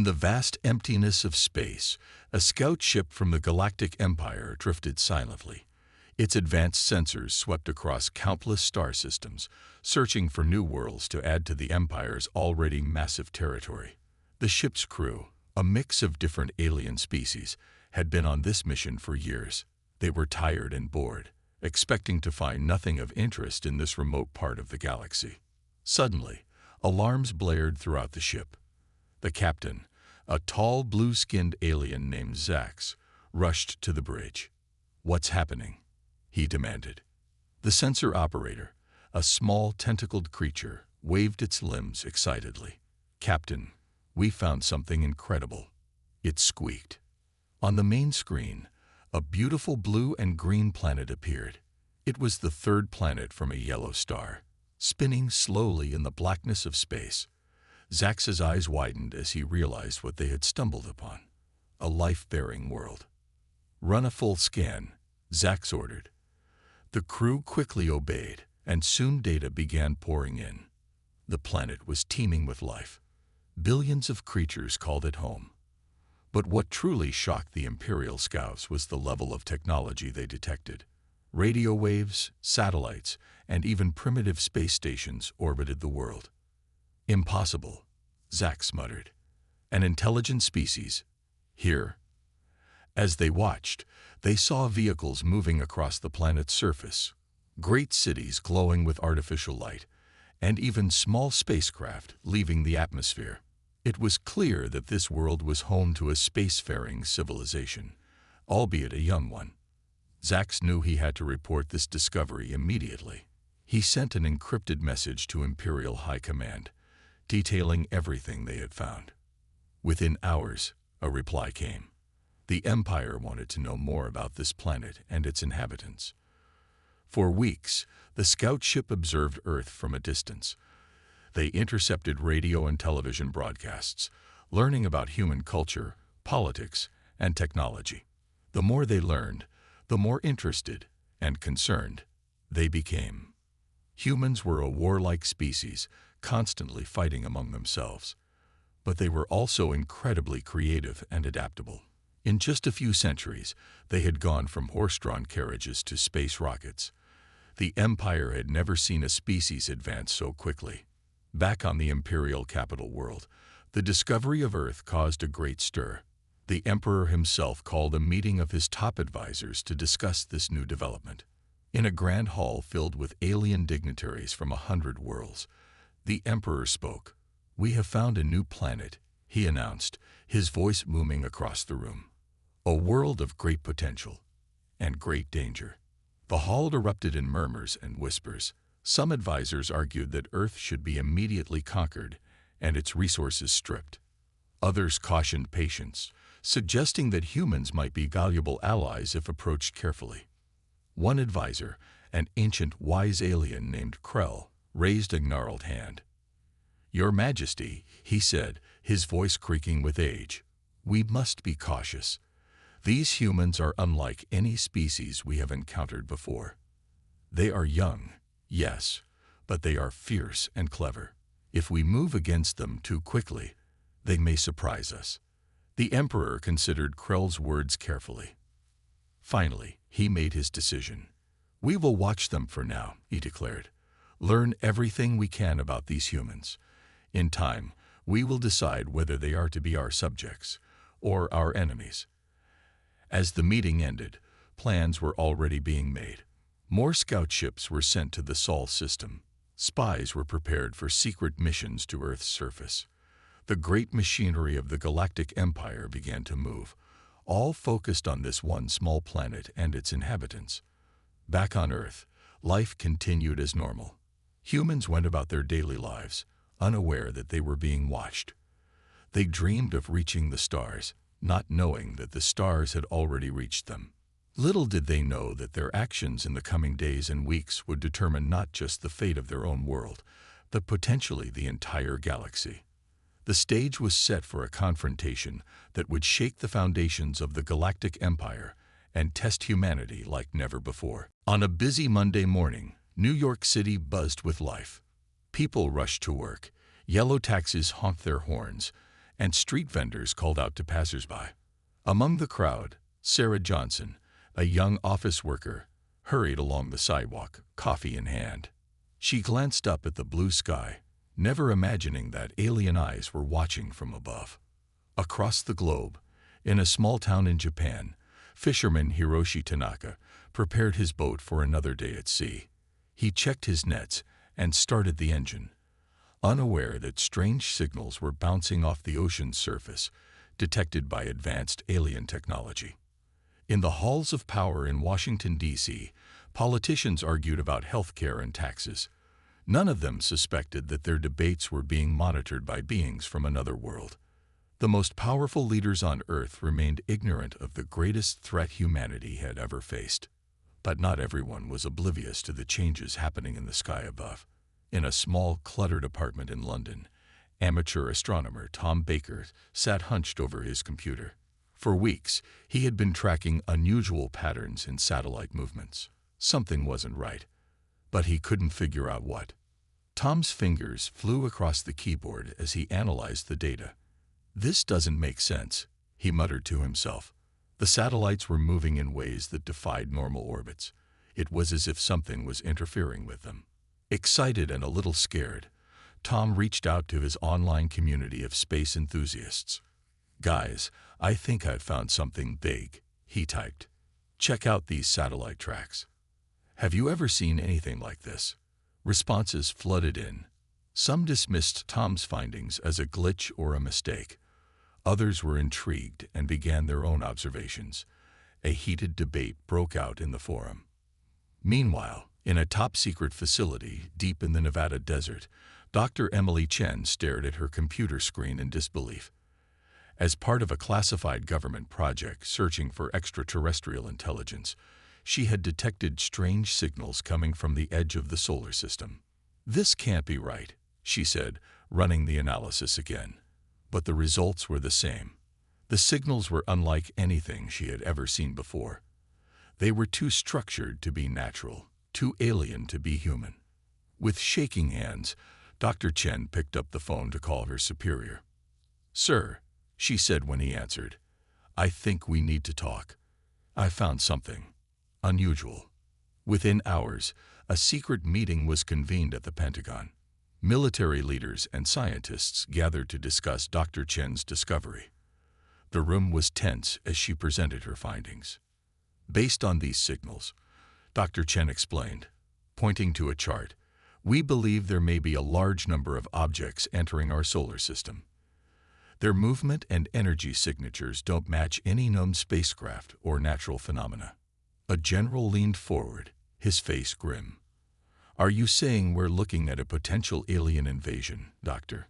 In the vast emptiness of space, a scout ship from the Galactic Empire drifted silently. Its advanced sensors swept across countless star systems, searching for new worlds to add to the Empire's already massive territory. The ship's crew, a mix of different alien species, had been on this mission for years. They were tired and bored, expecting to find nothing of interest in this remote part of the galaxy. Suddenly, alarms blared throughout the ship. The captain, a tall, blue-skinned alien named Zax, rushed to the bridge. "What's happening?" he demanded. The sensor operator, a small, tentacled creature, waved its limbs excitedly. "Captain, we found something incredible," it squeaked. On the main screen, a beautiful blue and green planet appeared. It was the third planet from a yellow star, spinning slowly in the blackness of space. Zax's eyes widened as he realized what they had stumbled upon: a life-bearing world. "Run a full scan," Zax ordered. The crew quickly obeyed, and soon data began pouring in. The planet was teeming with life. Billions of creatures called it home. But what truly shocked the Imperial scouts was the level of technology they detected. Radio waves, satellites, and even primitive space stations orbited the world. "Impossible," Zax muttered. "An intelligent species? Here?" As they watched, they saw vehicles moving across the planet's surface, great cities glowing with artificial light, and even small spacecraft leaving the atmosphere. It was clear that this world was home to a spacefaring civilization, albeit a young one. Zax knew he had to report this discovery immediately. He sent an encrypted message to Imperial High Command, detailing everything they had found. Within hours, a reply came. The Empire wanted to know more about this planet and its inhabitants. For weeks, the scout ship observed Earth from a distance. They intercepted radio and television broadcasts, learning about human culture, politics, and technology. The more they learned, the more interested and concerned they became. Humans were a warlike species, constantly fighting among themselves. But they were also incredibly creative and adaptable. In just a few centuries, they had gone from horse-drawn carriages to space rockets. The Empire had never seen a species advance so quickly. Back on the Imperial capital world, the discovery of Earth caused a great stir. The Emperor himself called a meeting of his top advisors to discuss this new development. In a grand hall filled with alien dignitaries from 100 worlds, the Emperor spoke. "We have found a new planet," he announced, his voice booming across the room. "A world of great potential and great danger." The hall erupted in murmurs and whispers. Some advisors argued that Earth should be immediately conquered and its resources stripped. Others cautioned patience, suggesting that humans might be valuable allies if approached carefully. One advisor, an ancient wise alien named Krell, raised a gnarled hand. "Your Majesty," he said, his voice creaking with age, "we must be cautious. These humans are unlike any species we have encountered before. They are young, yes, but they are fierce and clever. If we move against them too quickly, they may surprise us." The Emperor considered Krell's words carefully. Finally, he made his decision. "We will watch them for now," he declared. "Learn everything we can about these humans. In time, we will decide whether they are to be our subjects or our enemies." As the meeting ended, plans were already being made. More scout ships were sent to the Sol system. Spies were prepared for secret missions to Earth's surface. The great machinery of the Galactic Empire began to move, all focused on this one small planet and its inhabitants. Back on Earth, life continued as normal. Humans went about their daily lives, unaware that they were being watched. They dreamed of reaching the stars, not knowing that the stars had already reached them. Little did they know that their actions in the coming days and weeks would determine not just the fate of their own world, but potentially the entire galaxy. The stage was set for a confrontation that would shake the foundations of the Galactic Empire and test humanity like never before. On a busy Monday morning, New York City buzzed with life. People rushed to work, yellow taxis honked their horns, and street vendors called out to passersby. Among the crowd, Sarah Johnson, a young office worker, hurried along the sidewalk, coffee in hand. She glanced up at the blue sky, never imagining that alien eyes were watching from above. Across the globe, in a small town in Japan, fisherman Hiroshi Tanaka prepared his boat for another day at sea. He checked his nets and started the engine, unaware that strange signals were bouncing off the ocean's surface, detected by advanced alien technology. In the halls of power in Washington, D.C., politicians argued about health care and taxes. None of them suspected that their debates were being monitored by beings from another world. The most powerful leaders on Earth remained ignorant of the greatest threat humanity had ever faced. But not everyone was oblivious to the changes happening in the sky above. In a small, cluttered apartment in London, amateur astronomer Tom Baker sat hunched over his computer. For weeks, he had been tracking unusual patterns in satellite movements. Something wasn't right, but he couldn't figure out what. Tom's fingers flew across the keyboard as he analyzed the data. "This doesn't make sense," he muttered to himself. The satellites were moving in ways that defied normal orbits. It was as if something was interfering with them. Excited and a little scared, Tom reached out to his online community of space enthusiasts. "Guys, I think I've found something big," he typed. "Check out these satellite tracks. Have you ever seen anything like this?" Responses flooded in. Some dismissed Tom's findings as a glitch or a mistake. Others were intrigued and began their own observations. A heated debate broke out in the forum. Meanwhile, in a top-secret facility deep in the Nevada desert, Dr. Emily Chen stared at her computer screen in disbelief. As part of a classified government project searching for extraterrestrial intelligence, she had detected strange signals coming from the edge of the solar system. "This can't be right," she said, running the analysis again. But the results were the same. The signals were unlike anything she had ever seen before. They were too structured to be natural, too alien to be human. With shaking hands, Dr. Chen picked up the phone to call her superior. "Sir," she said when he answered, "I think we need to talk. I found something unusual." Within hours, a secret meeting was convened at the Pentagon. Military leaders and scientists gathered to discuss Dr. Chen's discovery. The room was tense as she presented her findings. "Based on these signals," Dr. Chen explained, pointing to a chart, "we believe there may be a large number of objects entering our solar system. Their movement and energy signatures don't match any known spacecraft or natural phenomena." A general leaned forward, his face grim. "Are you saying we're looking at a potential alien invasion, Doctor?"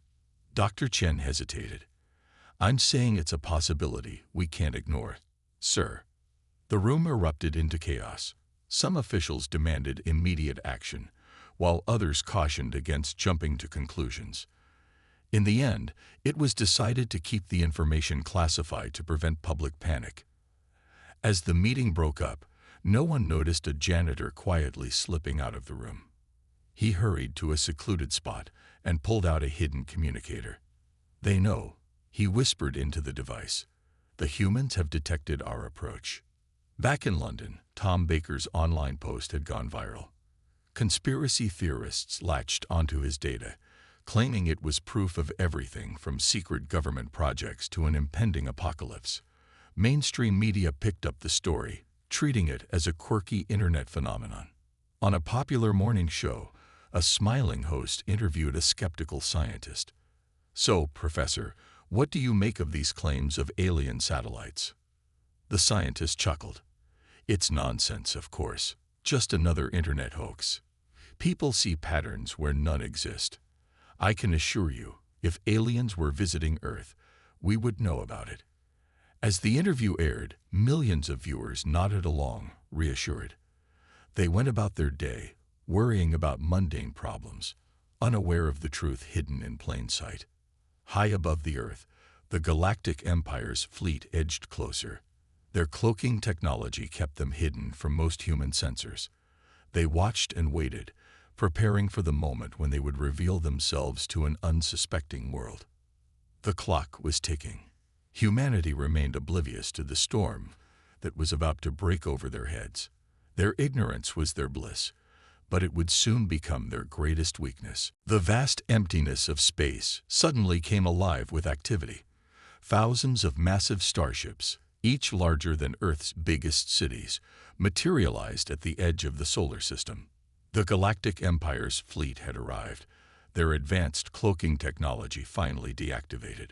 Dr. Chen hesitated. "I'm saying it's a possibility we can't ignore, sir." The room erupted into chaos. Some officials demanded immediate action, while others cautioned against jumping to conclusions. In the end, it was decided to keep the information classified to prevent public panic. As the meeting broke up, no one noticed a janitor quietly slipping out of the room. He hurried to a secluded spot and pulled out a hidden communicator. "They know," he whispered into the device. "The humans have detected our approach." Back in London, Tom Baker's online post had gone viral. Conspiracy theorists latched onto his data, claiming it was proof of everything from secret government projects to an impending apocalypse. Mainstream media picked up the story, treating it as a quirky internet phenomenon. On a popular morning show, a smiling host interviewed a skeptical scientist. "So, Professor, what do you make of these claims of alien satellites?" The scientist chuckled. "It's nonsense, of course. Just another internet hoax. People see patterns where none exist. I can assure you, if aliens were visiting Earth, we would know about it." As the interview aired, millions of viewers nodded along, reassured. They went about their day, worrying about mundane problems, unaware of the truth hidden in plain sight. High above the Earth, the Galactic Empire's fleet edged closer. Their cloaking technology kept them hidden from most human sensors. They watched and waited, preparing for the moment when they would reveal themselves to an unsuspecting world. The clock was ticking. Humanity remained oblivious to the storm that was about to break over their heads. Their ignorance was their bliss, but it would soon become their greatest weakness. The vast emptiness of space suddenly came alive with activity. Thousands of massive starships, each larger than Earth's biggest cities, materialized at the edge of the solar system. The Galactic Empire's fleet had arrived, their advanced cloaking technology finally deactivated.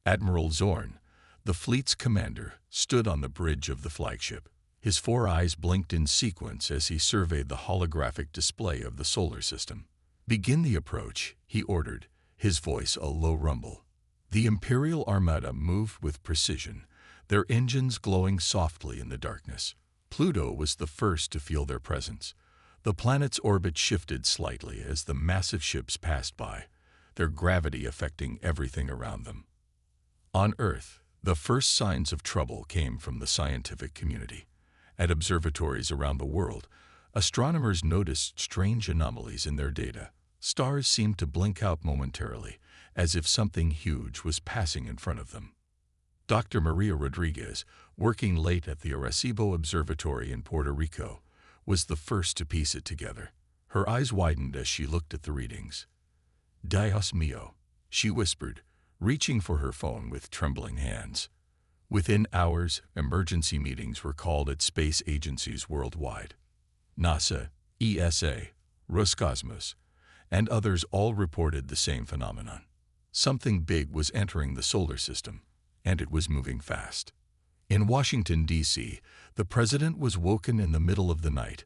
Admiral Zorn, the fleet's commander, stood on the bridge of the flagship. His 4 eyes blinked in sequence as he surveyed the holographic display of the solar system. "Begin the approach," he ordered, his voice a low rumble. The Imperial Armada moved with precision, their engines glowing softly in the darkness. Pluto was the first to feel their presence. The planet's orbit shifted slightly as the massive ships passed by, their gravity affecting everything around them. On Earth, the first signs of trouble came from the scientific community. At observatories around the world, astronomers noticed strange anomalies in their data. Stars seemed to blink out momentarily, as if something huge was passing in front of them. Dr. Maria Rodriguez, working late at the Arecibo Observatory in Puerto Rico, was the first to piece it together. Her eyes widened as she looked at the readings. "Dios mío," she whispered, reaching for her phone with trembling hands. Within hours, emergency meetings were called at space agencies worldwide. NASA, ESA, Roscosmos, and others all reported the same phenomenon. Something big was entering the solar system, and it was moving fast. In Washington, D.C., the president was woken in the middle of the night.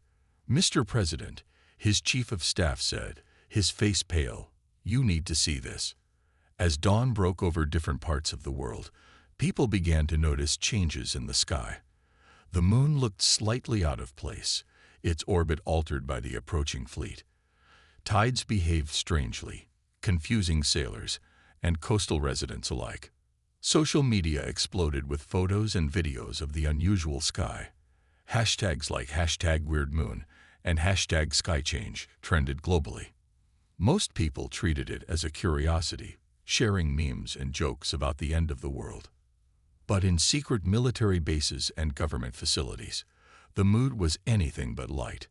"Mr. President," his chief of staff said, his face pale, "you need to see this." As dawn broke over different parts of the world, people began to notice changes in the sky. The moon looked slightly out of place, its orbit altered by the approaching fleet. Tides behaved strangely, confusing sailors and coastal residents alike. Social media exploded with photos and videos of the unusual sky. Hashtags like #WeirdMoon and #SkyChange trended globally. Most people treated it as a curiosity, sharing memes and jokes about the end of the world. But in secret military bases and government facilities, the mood was anything but light.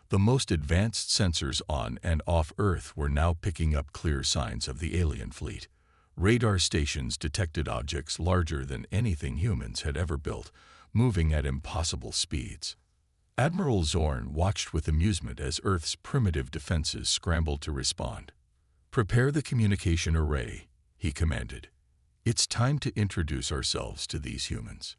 The most advanced sensors on and off Earth were now picking up clear signs of the alien fleet. Radar stations detected objects larger than anything humans had ever built, moving at impossible speeds. Admiral Zorn watched with amusement as Earth's primitive defenses scrambled to respond. "Prepare the communication array," he commanded. "It's time to introduce ourselves to these humans."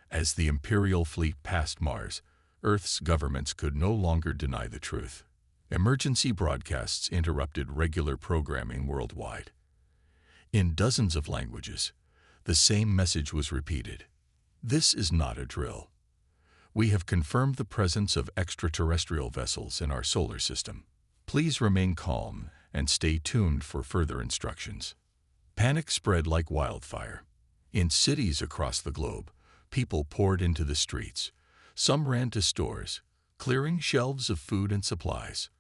As the Imperial fleet passed Mars, Earth's governments could no longer deny the truth. Emergency broadcasts interrupted regular programming worldwide. In dozens of languages, the same message was repeated. "This is not a drill. We have confirmed the presence of extraterrestrial vessels in our solar system. Please remain calm and stay tuned for further instructions." Panic spread like wildfire. In cities across the globe, people poured into the streets. Some ran to stores, clearing shelves of food and supplies.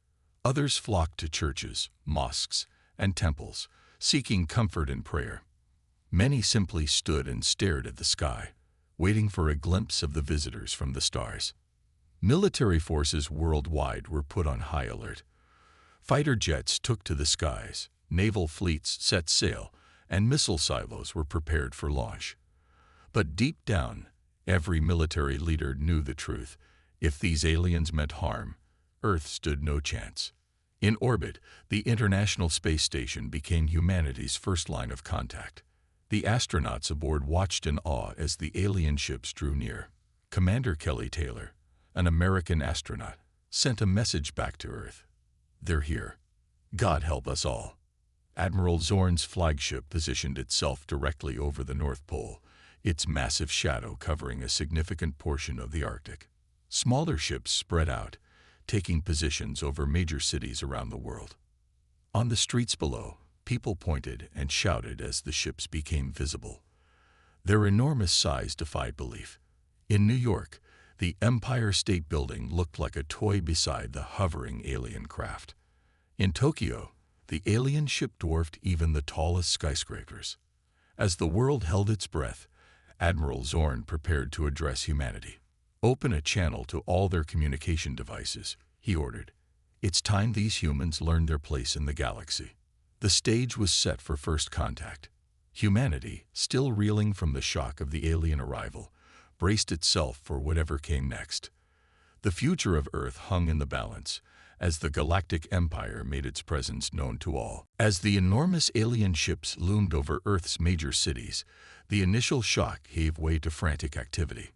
Others flocked to churches, mosques, and temples, seeking comfort and prayer. Many simply stood and stared at the sky, waiting for a glimpse of the visitors from the stars. Military forces worldwide were put on high alert. Fighter jets took to the skies, naval fleets set sail, and missile silos were prepared for launch. But deep down, every military leader knew the truth. If these aliens meant harm, Earth stood no chance. In orbit, the International Space Station became humanity's first line of contact. The astronauts aboard watched in awe as the alien ships drew near. Commander Kelly Taylor, an American astronaut, sent a message back to Earth. "They're here. God help us all." Admiral Zorn's flagship positioned itself directly over the North Pole, its massive shadow covering a significant portion of the Arctic. Smaller ships spread out, taking positions over major cities around the world. On the streets below, people pointed and shouted as the ships became visible. Their enormous size defied belief. In New York, the Empire State Building looked like a toy beside the hovering alien craft. In Tokyo, The alien ship dwarfed even the tallest skyscrapers. As the world held its breath, Admiral Zorn prepared to address humanity. "Open a channel to all their communication devices," he ordered. "It's time these humans learned their place in the galaxy." The stage was set for first contact. Humanity, still reeling from the shock of the alien arrival, braced itself for whatever came next. The future of Earth hung in the balance as the Galactic Empire made its presence known to all. As the enormous alien ships loomed over Earth's major cities, the initial shock gave way to frantic activity.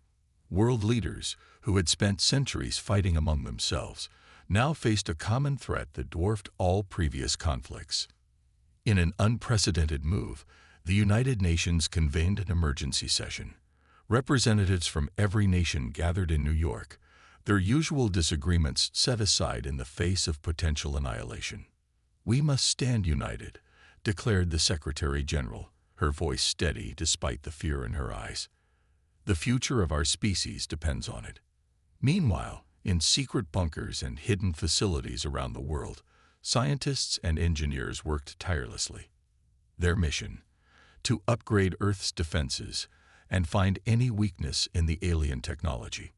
World leaders, who had spent centuries fighting among themselves, now faced a common threat that dwarfed all previous conflicts. In an unprecedented move, the United Nations convened an emergency session. Representatives from every nation gathered in New York, their usual disagreements set aside in the face of potential annihilation. "We must stand united," declared the Secretary General, her voice steady despite the fear in her eyes. "The future of our species depends on it." Meanwhile, in secret bunkers and hidden facilities around the world, scientists and engineers worked tirelessly. Their mission: to upgrade Earth's defenses and find any weakness in the alien technology.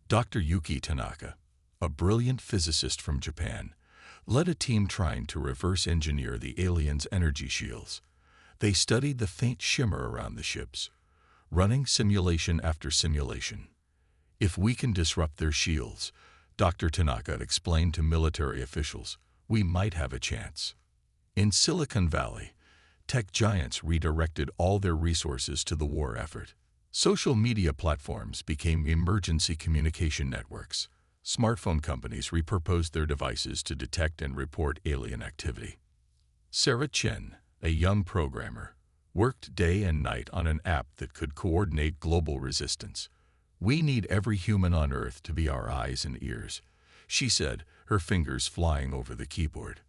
Dr. Yuki Tanaka, a brilliant physicist from Japan, led a team trying to reverse engineer the aliens' energy shields. They studied the faint shimmer around the ships, running simulation after simulation. "If we can disrupt their shields," Dr. Tanaka explained to military officials, "we might have a chance." In Silicon Valley, tech giants redirected all their resources to the war effort. Social media platforms became emergency communication networks. Smartphone companies repurposed their devices to detect and report alien activity. Sarah Chen, a young programmer, worked day and night on an app that could coordinate global resistance. "We need every human on Earth to be our eyes and ears," she said, her fingers flying over the keyboard.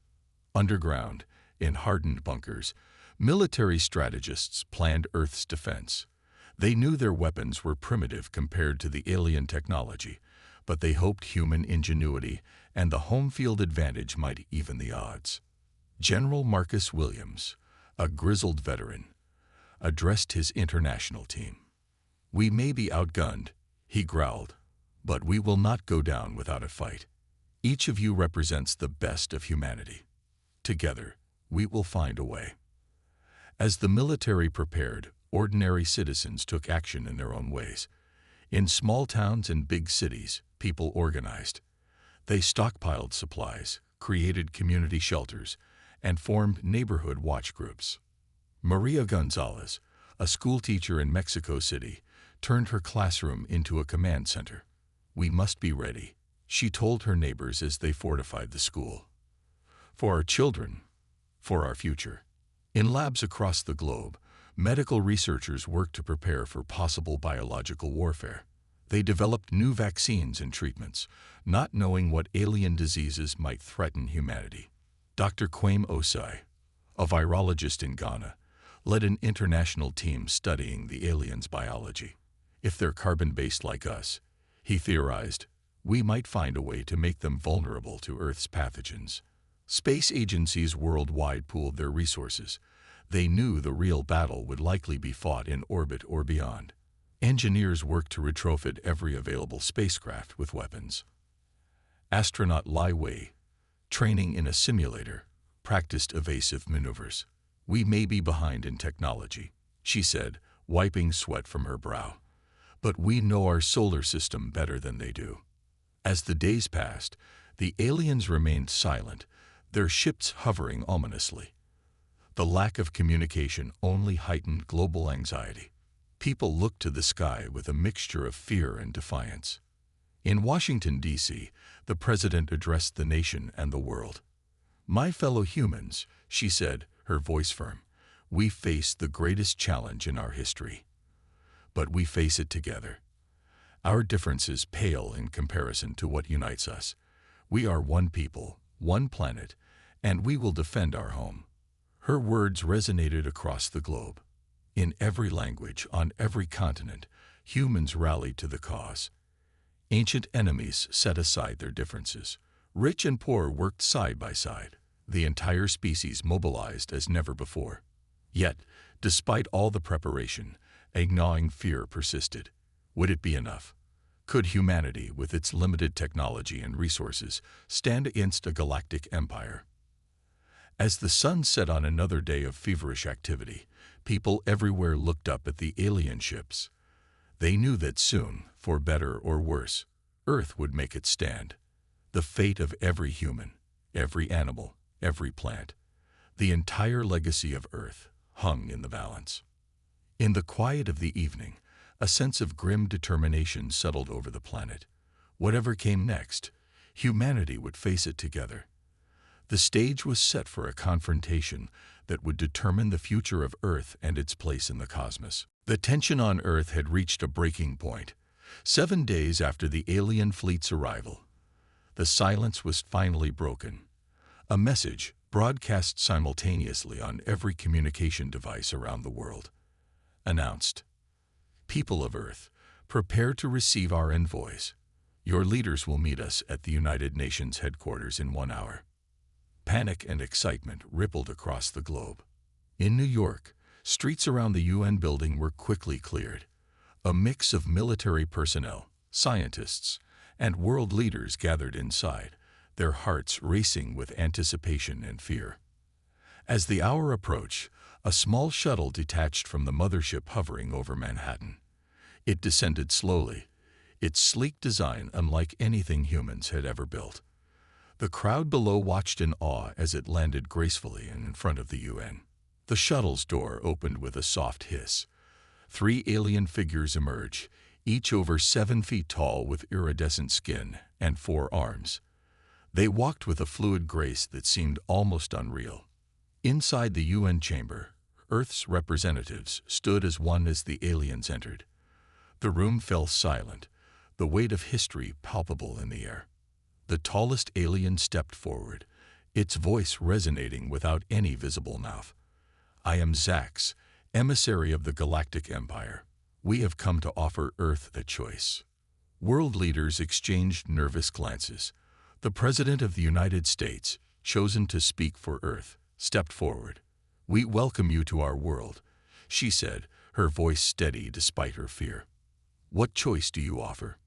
Underground, in hardened bunkers, military strategists planned Earth's defense. They knew their weapons were primitive compared to the alien technology, but they hoped human ingenuity and the home field advantage might even the odds. General Marcus Williams, a grizzled veteran, addressed his international team. "We may be outgunned," he growled, "but we will not go down without a fight. Each of you represents the best of humanity. Together, we will find a way." As the military prepared, ordinary citizens took action in their own ways. In small towns and big cities, people organized. They stockpiled supplies, created community shelters, and formed neighborhood watch groups. Maria Gonzalez, a schoolteacher in Mexico City, turned her classroom into a command center. "We must be ready," she told her neighbors as they fortified the school. "For our children, for our future." In labs across the globe, medical researchers worked to prepare for possible biological warfare. They developed new vaccines and treatments, not knowing what alien diseases might threaten humanity. Dr. Kwame Osai, a virologist in Ghana, led an international team studying the aliens' biology. "If they're carbon-based like us," he theorized, "we might find a way to make them vulnerable to Earth's pathogens." Space agencies worldwide pooled their resources. They knew the real battle would likely be fought in orbit or beyond. Engineers worked to retrofit every available spacecraft with weapons. Astronaut Lai Wei, training in a simulator, practiced evasive maneuvers. "We may be behind in technology," she said, wiping sweat from her brow. "But we know our solar system better than they do." As the days passed, the aliens remained silent, their ships hovering ominously. The lack of communication only heightened global anxiety. People looked to the sky with a mixture of fear and defiance. In Washington, D.C., the president addressed the nation and the world. "My fellow humans," she said, her voice firm, "we face the greatest challenge in our history. But we face it together. Our differences pale in comparison to what unites us. We are one people, one planet, and we will defend our home." Her words resonated across the globe. In every language, on every continent, humans rallied to the cause. Ancient enemies set aside their differences. Rich and poor worked side by side. the entire species mobilized as never before. Yet, despite all the preparation, a gnawing fear persisted. Would it be enough? Could humanity, with its limited technology and resources, stand against a galactic empire? As the sun set on another day of feverish activity, people everywhere looked up at the alien ships. They knew that soon, for better or worse, Earth would make its stand. The fate of every human, every animal, every plant, the entire legacy of Earth hung in the balance. In the quiet of the evening, a sense of grim determination settled over the planet. Whatever came next, humanity would face it together. The stage was set for a confrontation that would determine the future of Earth and its place in the cosmos. The tension on Earth had reached a breaking point. 7 days after the alien fleet's arrival, the silence was finally broken. A message, broadcast simultaneously on every communication device around the world, announced, "People of Earth, prepare to receive our envoys. Your leaders will meet us at the United Nations headquarters in 1 hour." Panic and excitement rippled across the globe. In New York, streets around the UN building were quickly cleared. A mix of military personnel, scientists, and world leaders gathered inside, their hearts racing with anticipation and fear. As the hour approached, a small shuttle detached from the mothership hovering over Manhattan. It descended slowly, its sleek design unlike anything humans had ever built. The crowd below watched in awe as it landed gracefully in front of the UN. The shuttle's door opened with a soft hiss. 3 alien figures emerged, each over 7 feet tall with iridescent skin and 4 arms. They walked with a fluid grace that seemed almost unreal. Inside the UN chamber, Earth's representatives stood as one as the aliens entered. The room fell silent, the weight of history palpable in the air. The tallest alien stepped forward, its voice resonating without any visible mouth. "I am Zax, emissary of the Galactic Empire. We have come to offer Earth a choice." World leaders exchanged nervous glances. The President of the United States, chosen to speak for Earth, stepped forward. "We welcome you to our world," she said, her voice steady despite her fear. "What choice do you offer?"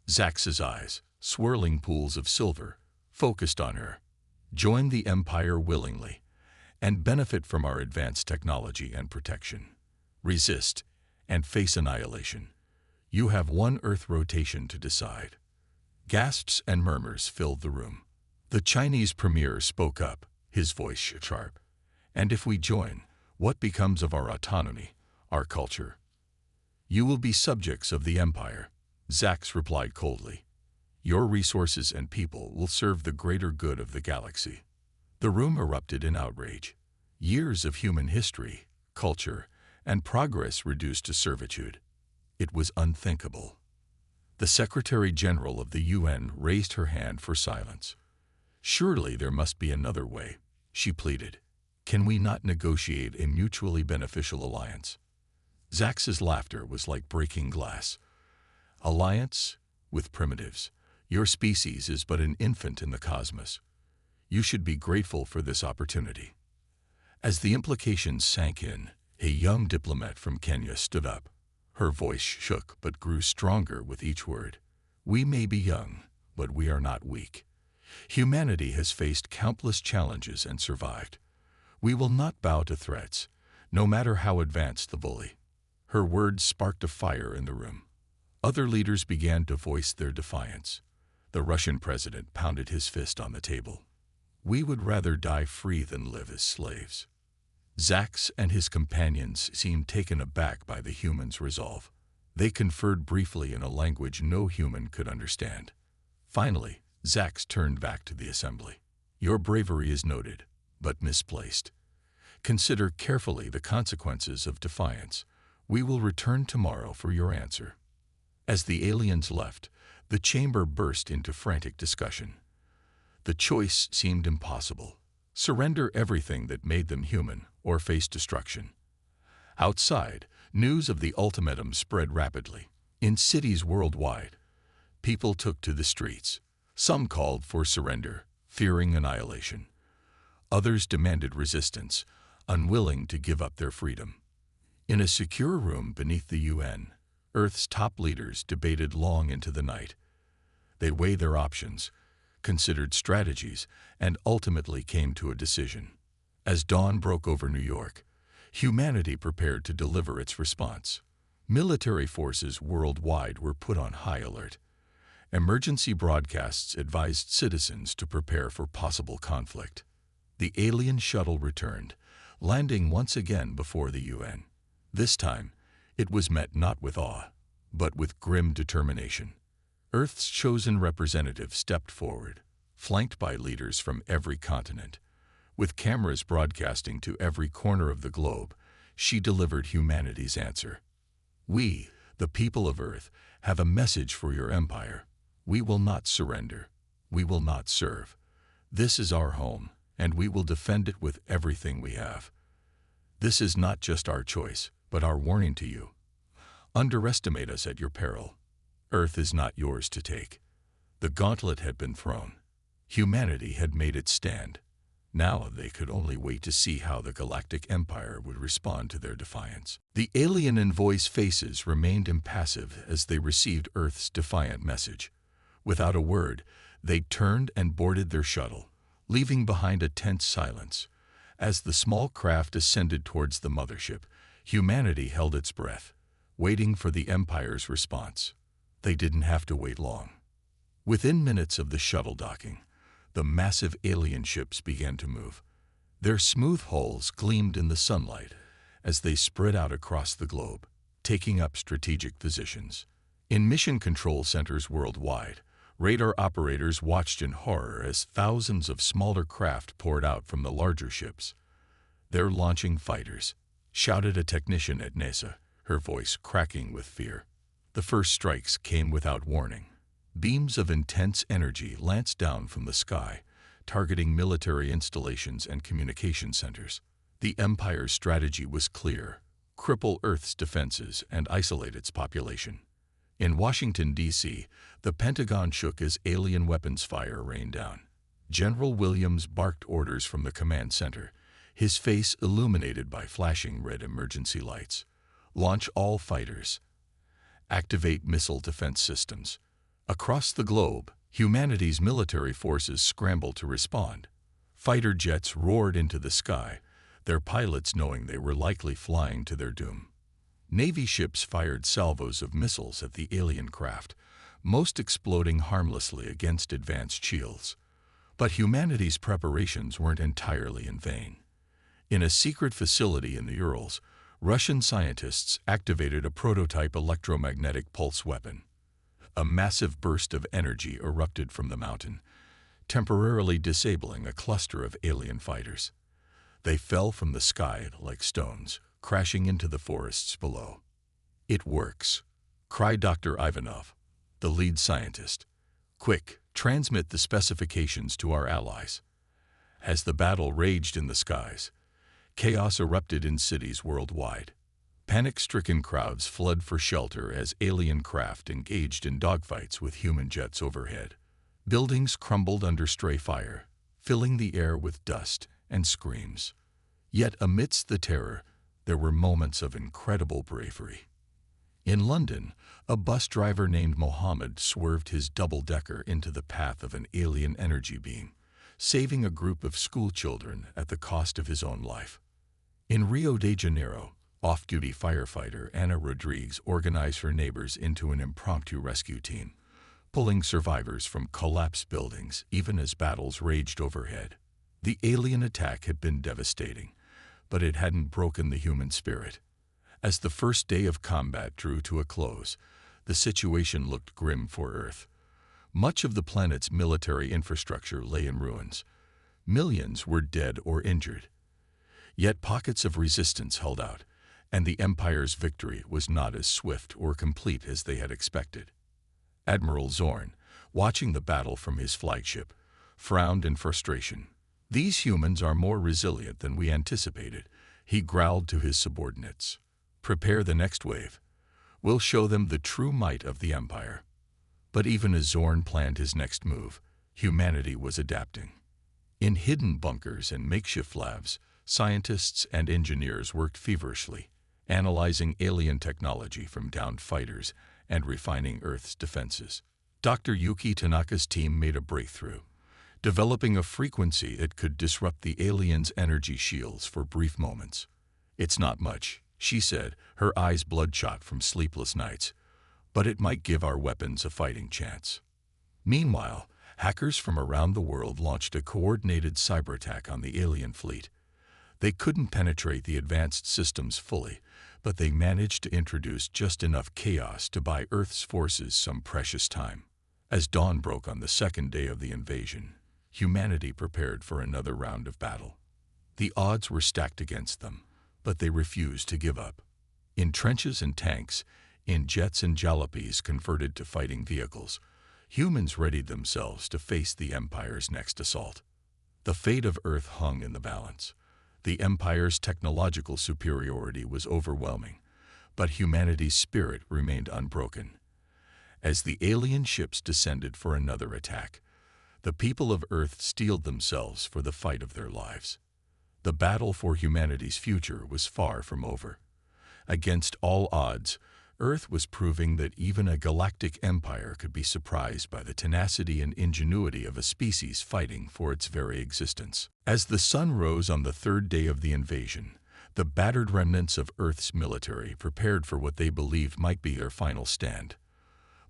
Zax's eyes, swirling pools of silver, focused on her. "Join the Empire willingly, and benefit from our advanced technology and protection. Resist, and face annihilation. You have 1 Earth rotation to decide." Gasps and murmurs filled the room. The Chinese premier spoke up, his voice sharp. "And if we join, what becomes of our autonomy, our culture?" "You will be subjects of the Empire," Zax replied coldly. "Your resources and people will serve the greater good of the galaxy." The room erupted in outrage. Years of human history, culture, and progress reduced to servitude. It was unthinkable. The Secretary General of the UN raised her hand for silence. "Surely there must be another way," she pleaded. "Can we not negotiate a mutually beneficial alliance?" Zax's laughter was like breaking glass. "Alliance? With primitives? Your species is but an infant in the cosmos. You should be grateful for this opportunity." As the implications sank in, a young diplomat from Kenya stood up. Her voice shook but grew stronger with each word. "We may be young, but we are not weak. Humanity has faced countless challenges and survived. We will not bow to threats, no matter how advanced the bully." Her words sparked a fire in the room. Other leaders began to voice their defiance. The Russian president pounded his fist on the table. "We would rather die free than live as slaves." Zax and his companions seemed taken aback by the human's resolve. They conferred briefly in a language no human could understand. Finally, Zax turned back to the assembly. "Your bravery is noted, but misplaced. Consider carefully the consequences of defiance. We will return tomorrow for your answer." As the aliens left, the chamber burst into frantic discussion. The choice seemed impossible. Surrender everything that made them human or face destruction. Outside, news of the ultimatum spread rapidly. In cities worldwide, people took to the streets. Some called for surrender, fearing annihilation. Others demanded resistance, unwilling to give up their freedom. In a secure room beneath the UN, Earth's top leaders debated long into the night. They weighed their options, considered strategies, and ultimately came to a decision. As dawn broke over New York, humanity prepared to deliver its response. Military forces worldwide were put on high alert. Emergency broadcasts advised citizens to prepare for possible conflict. The alien shuttle returned, landing once again before the UN. This time, it was met not with awe, but with grim determination. Earth's chosen representative stepped forward, flanked by leaders from every continent. With cameras broadcasting to every corner of the globe, she delivered humanity's answer. We, the people of Earth, have a message for your empire. We will not surrender. We will not serve. This is our home, and we will defend it with everything we have. This is not just our choice, but our warning to you. Underestimate us at your peril. Earth is not yours to take. The gauntlet had been thrown. Humanity had made its stand. Now they could only wait to see how the Galactic Empire would respond to their defiance. The alien envoys' faces remained impassive as they received Earth's defiant message. Without a word, they turned and boarded their shuttle, leaving behind a tense silence. As the small craft ascended towards the mothership, humanity held its breath, waiting for the Empire's response. They didn't have to wait long. Within minutes of the shuttle docking, the massive alien ships began to move. Their smooth hulls gleamed in the sunlight as they spread out across the globe, taking up strategic positions. In mission control centers worldwide, radar operators watched in horror as thousands of smaller craft poured out from the larger ships. "They're launching fighters," shouted a technician at NASA, her voice cracking with fear. The first strikes came without warning. Beams of intense energy lanced down from the sky, targeting military installations and communication centers. The Empire's strategy was clear: cripple Earth's defenses and isolate its population. In Washington, D.C., the Pentagon shook as alien weapons fire rained down. General Williams barked orders from the command center, his face illuminated by flashing red emergency lights. "Launch all fighters. Activate missile defense systems." Across the globe, humanity's military forces scrambled to respond. Fighter jets roared into the sky, their pilots knowing they were likely flying to their doom. Navy ships fired salvos of missiles at the alien craft, most exploding harmlessly against advanced shields. But humanity's preparations weren't entirely in vain. In a secret facility in the Urals, Russian scientists activated a prototype electromagnetic pulse weapon. A massive burst of energy erupted from the mountain, temporarily disabling a cluster of alien fighters. They fell from the sky like stones, crashing into the forests below. "It works," cried Dr. Ivanov, the lead scientist. "Quick, transmit the specifications to our allies." As the battle raged in the skies, chaos erupted in cities worldwide. Panic-stricken crowds fled for shelter as alien craft engaged in dogfights with human jets overhead. Buildings crumbled under stray fire, filling the air with dust and screams. Yet amidst the terror, there were moments of incredible bravery. In London, a bus driver named Mohammed swerved his double-decker into the path of an alien energy beam, saving a group of schoolchildren at the cost of his own life. In Rio de Janeiro, off-duty firefighter Ana Rodrigues organized her neighbors into an impromptu rescue team, pulling survivors from collapsed buildings even as battles raged overhead. The alien attack had been devastating, but it hadn't broken the human spirit. As the first day of combat drew to a close, the situation looked grim for Earth. Much of the planet's military infrastructure lay in ruins. Millions were dead or injured. Yet pockets of resistance held out, and the Empire's victory was not as swift or complete as they had expected. Admiral Zorn, watching the battle from his flagship, frowned in frustration. "These humans are more resilient than we anticipated," he growled to his subordinates. "Prepare the next wave. We'll show them the true might of the Empire." But even as Zorn planned his next move, humanity was adapting. In hidden bunkers and makeshift labs, scientists and engineers worked feverishly, analyzing alien technology from downed fighters and refining Earth's defenses. Dr. Yuki Tanaka's team made a breakthrough, developing a frequency that could disrupt the aliens' energy shields for brief moments. "It's not much," she said, her eyes bloodshot from sleepless nights, "but it might give our weapons a fighting chance." Meanwhile, hackers from around the world launched a coordinated cyber attack on the alien fleet. They couldn't penetrate the advanced systems fully, but they managed to introduce just enough chaos to buy Earth's forces some precious time. As dawn broke on the second day of the invasion, humanity prepared for another round of battle. The odds were stacked against them, but they refused to give up. In trenches and tanks, in jets and jalopies converted to fighting vehicles, humans readied themselves to face the Empire's next assault. The fate of Earth hung in the balance. The Empire's technological superiority was overwhelming, but humanity's spirit remained unbroken. As the alien ships descended for another attack, the people of Earth steeled themselves for the fight of their lives. The battle for humanity's future was far from over. Against all odds, Earth was proving that even a galactic empire could be surprised by the tenacity and ingenuity of a species fighting for its very existence. As the sun rose on the third day of the invasion, the battered remnants of Earth's military prepared for what they believed might be their final stand.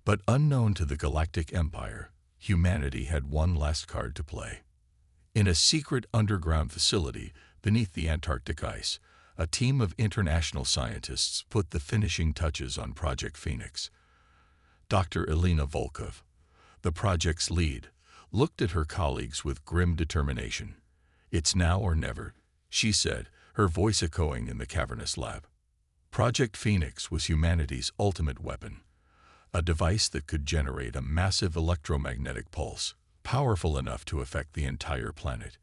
But unknown to the Galactic Empire, humanity had one last card to play. In a secret underground facility beneath the Antarctic ice, a team of international scientists put the finishing touches on Project Phoenix. Dr. Elena Volkov, the project's lead, looked at her colleagues with grim determination. "It's now or never," she said, her voice echoing in the cavernous lab. Project Phoenix was humanity's ultimate weapon, a device that could generate a massive electromagnetic pulse, powerful enough to affect the entire planet.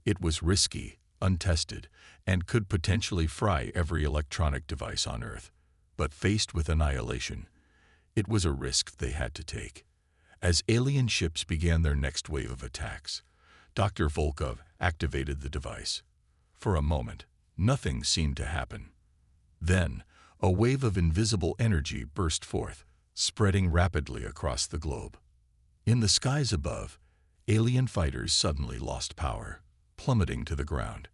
It was risky, untested, and could potentially fry every electronic device on Earth. But faced with annihilation, it was a risk they had to take. As alien ships began their next wave of attacks, Dr. Volkov activated the device. For a moment, nothing seemed to happen. Then, a wave of invisible energy burst forth, spreading rapidly across the globe. In the skies above, alien fighters suddenly lost power, plummeting to the ground.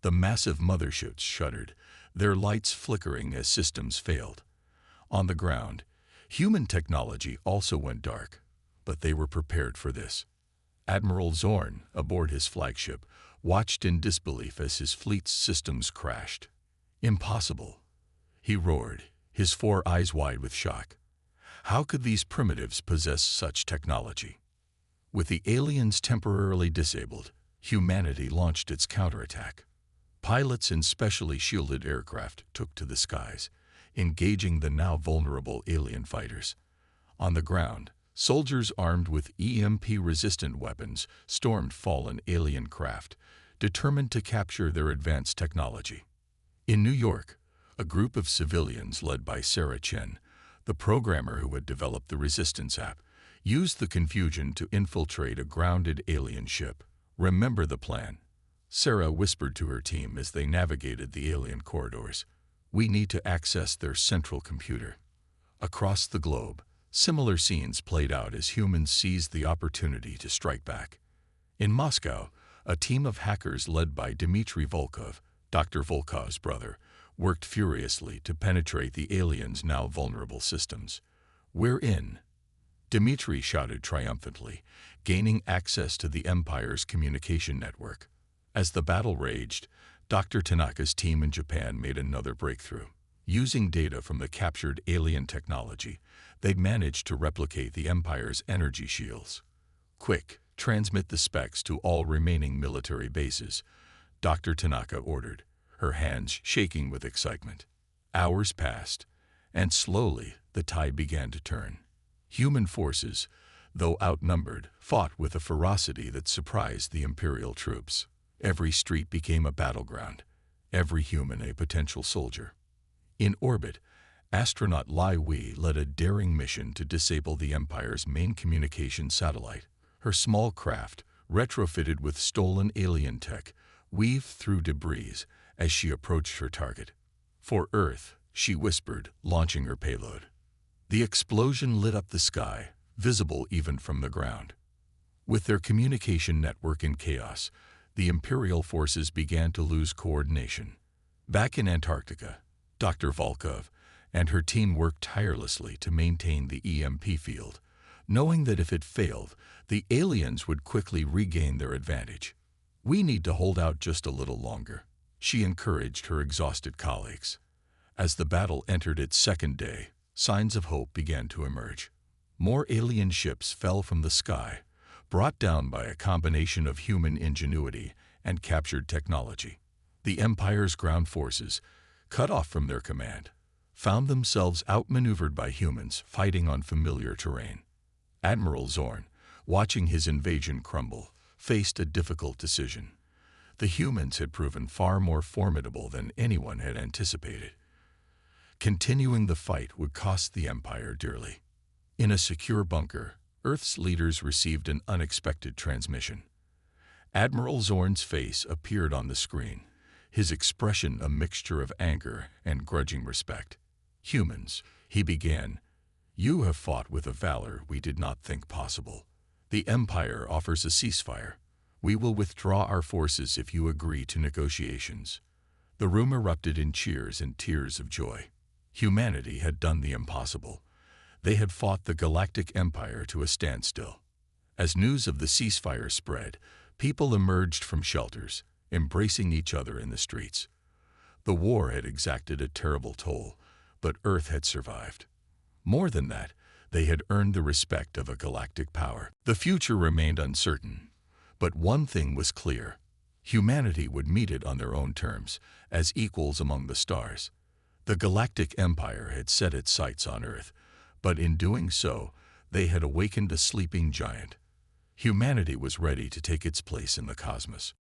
The massive motherships shuddered, their lights flickering as systems failed. On the ground, human technology also went dark, but they were prepared for this. Admiral Zorn, aboard his flagship, watched in disbelief as his fleet's systems crashed. "Impossible," he roared, his 4 eyes wide with shock. How could these primitives possess such technology? With the aliens temporarily disabled, humanity launched its counterattack. Pilots in specially shielded aircraft took to the skies, engaging the now vulnerable alien fighters. On the ground, soldiers armed with EMP-resistant weapons stormed fallen alien craft, determined to capture their advanced technology. In New York, a group of civilians led by Sarah Chen, the programmer who had developed the Resistance app, used the confusion to infiltrate a grounded alien ship. "Remember the plan," Sarah whispered to her team as they navigated the alien corridors. "We need to access their central computer." Across the globe, similar scenes played out as humans seized the opportunity to strike back. In Moscow, a team of hackers led by Dmitry Volkov, Dr. Volkov's brother, worked furiously to penetrate the aliens' now vulnerable systems. "We're in," Dmitry shouted triumphantly, gaining access to the Empire's communication network. As the battle raged, Dr. Tanaka's team in Japan made another breakthrough. Using data from the captured alien technology, they managed to replicate the Empire's energy shields. "Quick, transmit the specs to all remaining military bases," Dr. Tanaka ordered, her hands shaking with excitement. Hours passed, and slowly the tide began to turn. Human forces, though outnumbered, fought with a ferocity that surprised the Imperial troops. Every street became a battleground, every human a potential soldier. In orbit, astronaut Lai Wei led a daring mission to disable the Empire's main communication satellite. Her small craft, retrofitted with stolen alien tech, weaved through debris as she approached her target. "For Earth," she whispered, launching her payload. The explosion lit up the sky, visible even from the ground. With their communication network in chaos, the Imperial forces began to lose coordination. Back in Antarctica, Dr. Volkov and her team worked tirelessly to maintain the EMP field, knowing that if it failed, the aliens would quickly regain their advantage. "We need to hold out just a little longer," she encouraged her exhausted colleagues. As the battle entered its second day, signs of hope began to emerge. More alien ships fell from the sky, brought down by a combination of human ingenuity and captured technology. The Empire's ground forces, cut off from their command, found themselves outmaneuvered by humans fighting on familiar terrain. Admiral Zorn, watching his invasion crumble, faced a difficult decision. The humans had proven far more formidable than anyone had anticipated. Continuing the fight would cost the Empire dearly. In a secure bunker, Earth's leaders received an unexpected transmission. Admiral Zorn's face appeared on the screen, his expression a mixture of anger and grudging respect. "Humans," he began, "you have fought with a valor we did not think possible. The Empire offers a ceasefire. We will withdraw our forces if you agree to negotiations." The room erupted in cheers and tears of joy. Humanity had done the impossible. They had fought the Galactic Empire to a standstill. As news of the ceasefire spread, people emerged from shelters, embracing each other in the streets. The war had exacted a terrible toll, but Earth had survived. More than that, they had earned the respect of a galactic power. The future remained uncertain, but one thing was clear. Humanity would meet it on their own terms, as equals among the stars. The Galactic Empire had set its sights on Earth, but in doing so, they had awakened a sleeping giant. Humanity was ready to take its place in the cosmos.